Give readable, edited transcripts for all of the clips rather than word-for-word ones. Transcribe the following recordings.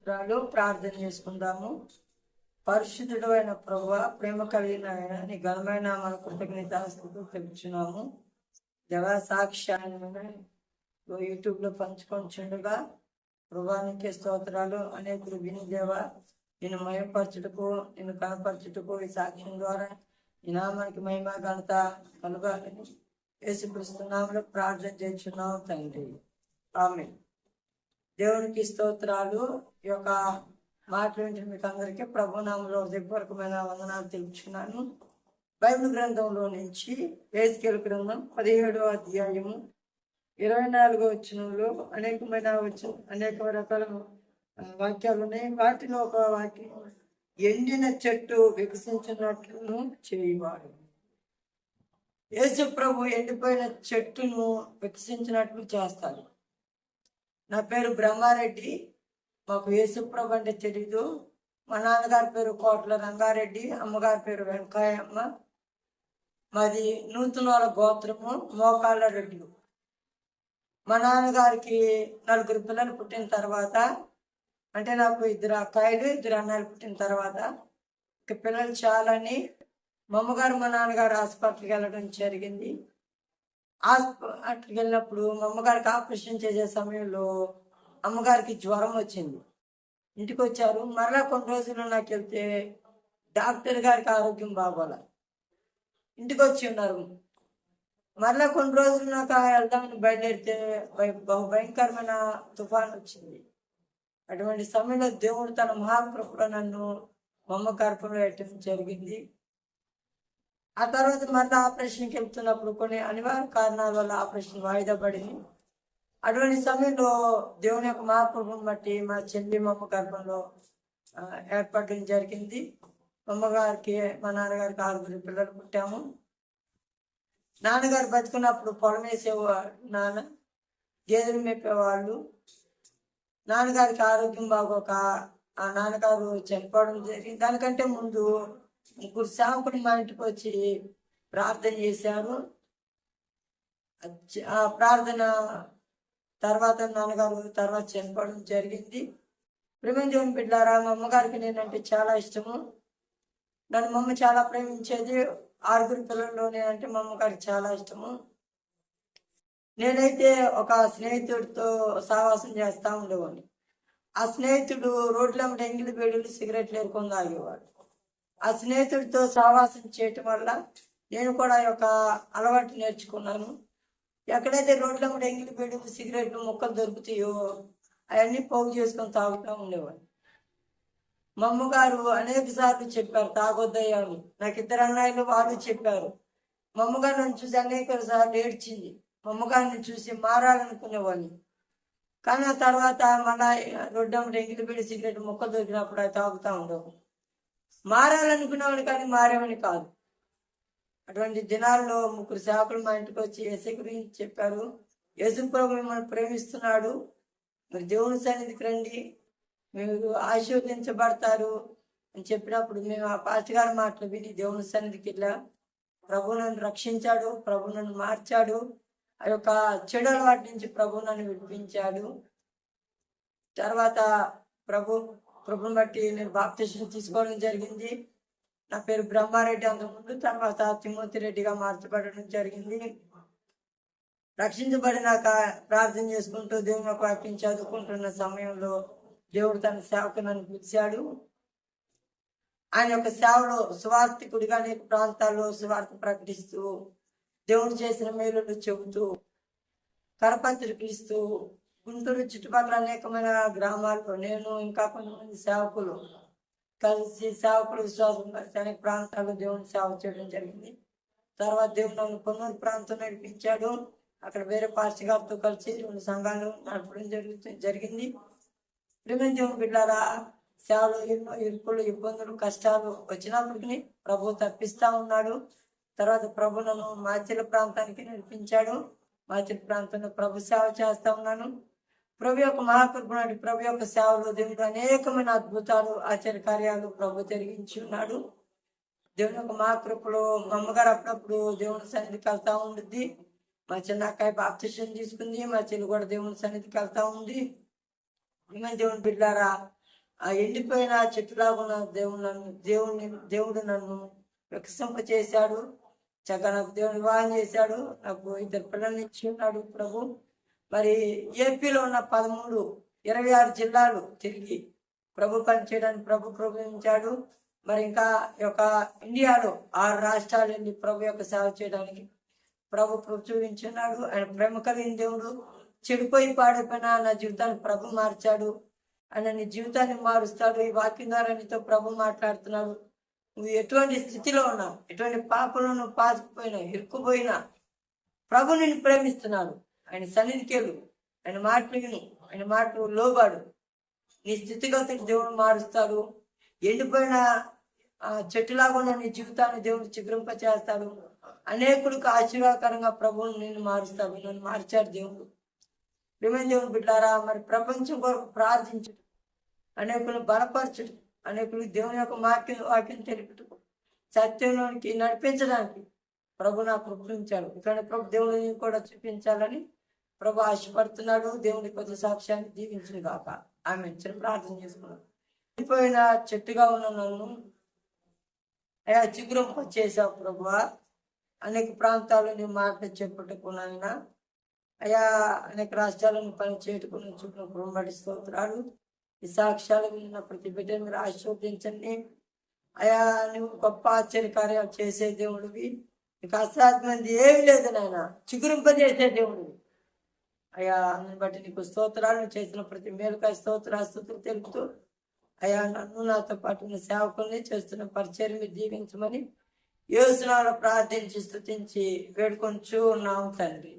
ప్రార్థన చేసుకుందాము. పరిశుద్ధుడు అయిన ప్రభువా, ప్రేమ కలిగిన ఆయన, నీ ఘనమైన మన కృతజ్ఞతాస్తుతులు తెలుపుచున్నాము. దేవా, సాక్ష్యాన్ని యూట్యూబ్లో పంచుకొంచుండగా ప్రభానికి స్తోత్రాలు. అనేకులు విని దేవా, నిన్ను మయపరచుటకు, నిన్ను కనపరచుటకు ఈ సాక్ష్యం ద్వారా ఈ నామానికి మహిమ ఘనత కలుగాలని యేసుక్రీస్తు నామములో ప్రార్థన చేస్తున్నాము తండ్రి. ఆమేన్. దేవునికి స్తోత్రాలు. ఈ యొక్క మాటలు వింటున్న మీకు అందరికీ ప్రభునామంలో హృదయపూర్వకమైన వందనాలు తెలుపుచున్నాను. బైబిల్ గ్రంథంలో నుంచి యెహెజ్కేలు గ్రంథం 17వ అధ్యాయము 24వ వచనంలో అనేక రకాల వాక్యాలు ఉన్నాయి. వాటిలో ఒక వాక్యం, ఎండిన చెట్టు వికసించినట్లును చేయువాడు. యేసు ప్రభు ఎండిపోయిన చెట్టును వికసించినట్లు చేస్తాడు. నా పేరు బ్రహ్మారెడ్డి. మాకు యేసుప్రభు అంటే తెలీదు. మా నాన్నగారి పేరు కోట్ల రంగారెడ్డి, అమ్మగారి పేరు వెంకాయమ్మ. మాది నూతనాల గోత్రము, మోకాళ్ళ రెడ్లు. మా నాన్నగారికి 4 పిల్లలు పుట్టిన తర్వాత, అంటే నాకు 2 అక్కాయిలు 2 అన్నయ్యలు పుట్టిన తర్వాత ఇక పిల్లలు చాలని మా అమ్మగారు మా నాన్నగారు హాస్పిటల్కి వెళ్ళడం జరిగింది. హాస్పిటల్కి వెళ్ళినప్పుడు మా అమ్మగారికి ఆపరేషన్ చేసే సమయంలో అమ్మగారికి జ్వరం వచ్చింది. ఇంటికి వచ్చారు. మరలా కొన్ని రోజులు నాకు వెళ్తే డాక్టర్ గారికి ఆరోగ్యం బాగోలే. ఇంటికి వచ్చి ఉన్నారు. మరలా కొన్ని రోజులు నాకు వెళ్దామని బయలుదేరితే బహు భయంకరమైన తుఫాన్ వచ్చింది. అటువంటి సమయంలో దేవుడు తన మహాకృపలో నన్ను మా అమ్మ గర్భంలో పెట్టడం జరిగింది. ఆ తర్వాత మళ్ళీ ఆపరేషన్కి వెళ్తున్నప్పుడు కొన్ని అనివార్య కారణాల వల్ల ఆపరేషన్ వాయిదా పడింది. అటువంటి సమయంలో దేవుని యొక్క మహాకృపను బట్టి మా చెల్లి మా అమ్మ గర్భంలో ఏర్పడడం జరిగింది. అమ్మగారికి మా నాన్నగారికి 6 పిల్లలు పుట్టాము. నాన్నగారు బతుకున్నప్పుడు పొలం వేసేవాడు. గేదెలు మేపేవాళ్ళు. నాన్నగారికి ఆరోగ్యం బాగోక ఆ నాన్నగారు చనిపోవడం జరిగింది. దానికంటే ముందు 3 సేవకులు మా ఇంటికి వచ్చి ప్రార్థన చేశారు. ఆ ప్రార్థన తర్వాత నాన్నగారు తర్వాత చనిపోవడం జరిగింది. ప్రేమ దేవుని బిడ్డలారా, మా అమ్మగారికి నేనంటే చాలా ఇష్టము. నన్ను మా అమ్మ చాలా ప్రేమించేది. 6 పిల్లల్లో నేనంటే మా అమ్మగారికి చాలా ఇష్టము. నేనైతే ఒక స్నేహితుడితో సహవాసం చేస్తూ ఉండేవాడిని. ఆ స్నేహితుడు రోడ్ల ఎంగిలి బేడులు సిగరెట్లు ఏరుకొని తాగేవాడు. ఆ స్నేహితుడితో సహవాసం చేయటం వల్ల నేను కూడా ఒక అలవాటు నేర్చుకున్నాను. ఎక్కడైతే రోడ్ల ఎంగిలి బేడులు సిగరెట్లు ముక్కలు దొరుకుతాయో అవన్నీ పోగు చేసుకొని తాగుతూ ఉండేవాడు. మా అమ్మగారు అనేక సార్లు చెప్పారు తాగొద్దయ్యా అని. నాకు 2 అన్నయ్యలు, వాళ్ళు చెప్పారు. మా అమ్మగారు నన్ను చూసి అనేక సార్లు ఏడ్చింది. మా అమ్మగారిని చూసి మారాలనుకునేవాడిని. కానీ ఆ తర్వాత మళ్ళా రొడ్డమ్మటి ఎంగిలి బీడి సిగరెట్ ముక్కలు దొరికినప్పుడు అవి తాగుతూ ఉండవు. మారాలనుకునేవాడిని కానీ మారేవాడిని కాదు. అటువంటి దినాల్లో 3 సేవకులు మా ఇంటికి వచ్చి యేసు గురించి చెప్పారు. యేసు ప్రభు మిమ్మల్ని ప్రేమిస్తున్నాడు, మీరు దేవుని సన్నిధికి రండి, మీరు ఆశీర్వదించబడతారు అని చెప్పినప్పుడు మేము ఆ పాస్టర్ గారి మాటలు విని దేవుని సన్నిధికి వెళ్ళా. ప్రభు నన్ను రక్షించాడు, ప్రభు నన్ను మార్చాడు. ఆ యొక్క చెడు అలవాటు నుంచి ప్రభు నన్ను విడిపించాడు. తర్వాత ప్రభుని బట్టి నేను బాప్తిస్మం తీసుకోవడం జరిగింది. నా పేరు బ్రహ్మారెడ్డి అంతకుముందు, తర్వాత తిమోతి రెడ్డిగా మార్చబడడం జరిగింది. రక్షించబడినాక ప్రార్థన చేసుకుంటూ దేవుని యొక్క వాక్యం చదువుకుంటున్న సమయంలో దేవుడు తన సేవకు నన్ను పిలిచాడు. ఆయన యొక్క సేవలో సువార్థికుడిగా అనేక ప్రాంతాల్లో సువార్త ప్రకటిస్తూ, దేవుడు చేసిన మేలులు చెబుతూ, కరపత్రికలు ఇస్తూ, గుంటూరు చుట్టుపక్కల అనేకమైన గ్రామాల్లో నేను ఇంకా కొంతమంది సేవకులు కలిసి సేవకులు విశ్వాసం కలిసి అనేక ప్రాంతాల్లో దేవుని సేవ చేయడం జరిగింది. తర్వాత దేవుడు నన్ను కొన్నూరు ప్రాంతం నడిపించాడు. అక్కడ వేరే పాస్టర్ గారితో కలిసి 2 సంఘాలు నడపడం జరిగింది. ప్రేమ దేవుని బిడ్డలారా, సేవలో ఎన్నో ఇరుకులు, ఇబ్బందులు, కష్టాలు వచ్చినప్పటికీ ప్రభు తప్పిస్తూ ఉన్నాడు. తర్వాత ప్రభు నన్ను మాచిల ప్రాంతానికి నడిపించాడు. మాచిల ప్రాంతంలో ప్రభు సేవ చేస్తూ ఉన్నాను. ప్రభు యొక్క మహాకృప ప్రభు యొక్క సేవలో దేవుడు అనేకమైన అద్భుతాలు, ఆశ్చర్యకార్యాలు ప్రభు జరిగించి ఉన్నాడు. దేవుని యొక్క మహాకృపలో మా అమ్మగారు అప్పుడప్పుడు దేవుని సన్నిధికి వెళ్తూ ఉంటుంది. మా చిన్న అక్కాయి బాప్తిస్మం తీసుకుంది. మా చెల్లి కూడా దేవుని సన్నిధికి వెళ్తూ ఉంది. దేవుని బిడ్డారా, ఆ ఎండిపోయిన చెట్టులాగున్న దేవుడు నన్ను వికసింప చేశాడు. చక్కగా నాకు దేవుని వివాహం చేశాడు. నాకు 2 పిల్లల్ని ఇచ్చి ఉన్నాడు ప్రభు. మరి ఏపీలో ఉన్న 26 జిల్లాలు తిరిగి ప్రభు పని చేయడానికి ప్రభు కృపించాడు. మరి ఇంకా యొక్క ఇండియాలో 6 రాష్ట్రాలు వెళ్ళి ప్రభు యొక్క సేవ చేయడానికి ప్రభు చూపించున్నాడు. ఆయన ప్రేమ కలిగిన దేవుడు. చెడిపోయి పాడైపోయిన నా జీవితాన్ని ప్రభు మార్చాడు. ఆయన నీ జీవితాన్ని మారుస్తాడు. ఈ వాక్యం ద్వారా నీతో ప్రభు మాట్లాడుతున్నాడు. నువ్వు ఎటువంటి స్థితిలో ఉన్నా, ఎటువంటి పాపంలో నువ్వు పాతుకుపోయినా, ఇరుక్కుపోయినా ప్రభు నిన్ను ప్రేమిస్తున్నాడు. ఆయన సన్నిధికి వెళ్ళు, ఆయన మాటలు విను, ఆయన మాటలు లోబాడు. నీ స్థితిగతులు దేవుడు మారుస్తాడు. ఎండిపోయిన చెట్టులాగా ఉన్న నీ జీవితాన్ని దేవుడు చిగురింప చేస్తాడు. అనేకులకు ఆశీర్వాదకరంగా ప్రభువుని నిన్ను మారుస్తాడు. నన్ను మార్చాడు దేవుడు. ప్రేమ దేవుని బిడ్డారా, మరి ప్రపంచం కొరకు ప్రార్థించుడు, అనేకులు బలపరచుడు, అనేకులు దేవుని యొక్క వాక్యం తెలుపుతూ సత్యంలోనికి నడిపించడానికి ప్రభు నాకు కృపించాడు. ఇక్కడ ప్రభు దేవుడిని కూడా చూపించాలని ప్రభు ఆశపడుతున్నాడు. దేవుని కొద్ది సాక్ష్యాన్ని దీవించును కాక. ఆమె చిన్న ప్రార్థన చేసుకున్నాను. అయిపోయిన చెట్టుగా ఉన్న నన్ను అయా చిగురింప చేశావు ప్రభువా. అనేక ప్రాంతాల్లో నీ మాటలు చెప్పుకున్నాయినా అయా, అనేక రాష్ట్రాలను పని చేటుకుని చూపిన కుటుంబడి స్తోత్రాలు. ఈ సాక్ష్యాలు విన్న ప్రతి బిడ్డను మీరు ఆశీర్వదించండి అయా. నువ్వు గొప్ప ఆశ్చర్యకార్యాలు చేసే దేవుడివి. నీకు అసాధ్యమైనది ఏమి లేదు నాయన. చిగురింపజేసే దేవుడివి అయా. అందుని బట్టి నీకు స్తోత్రాలను చేసిన ప్రతి మేలుకాయ స్తోత్రాస్తుతులు తెలుపుతూ అయా, నన్ను నాతో పాటు ఉన్న సేవకుల్ని చేస్తున్న పరిచయం మీరు దీవించమని యేసునామములో ప్రార్థించి స్తుతించి వేడుకొంచు ఉన్నాము తండ్రి.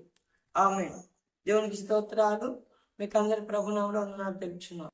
ఆమేన్. దేవునికి స్తోత్రాలు. మీకు అందరి ప్రభునామములో వందనాలు తెలుపుచున్నాను.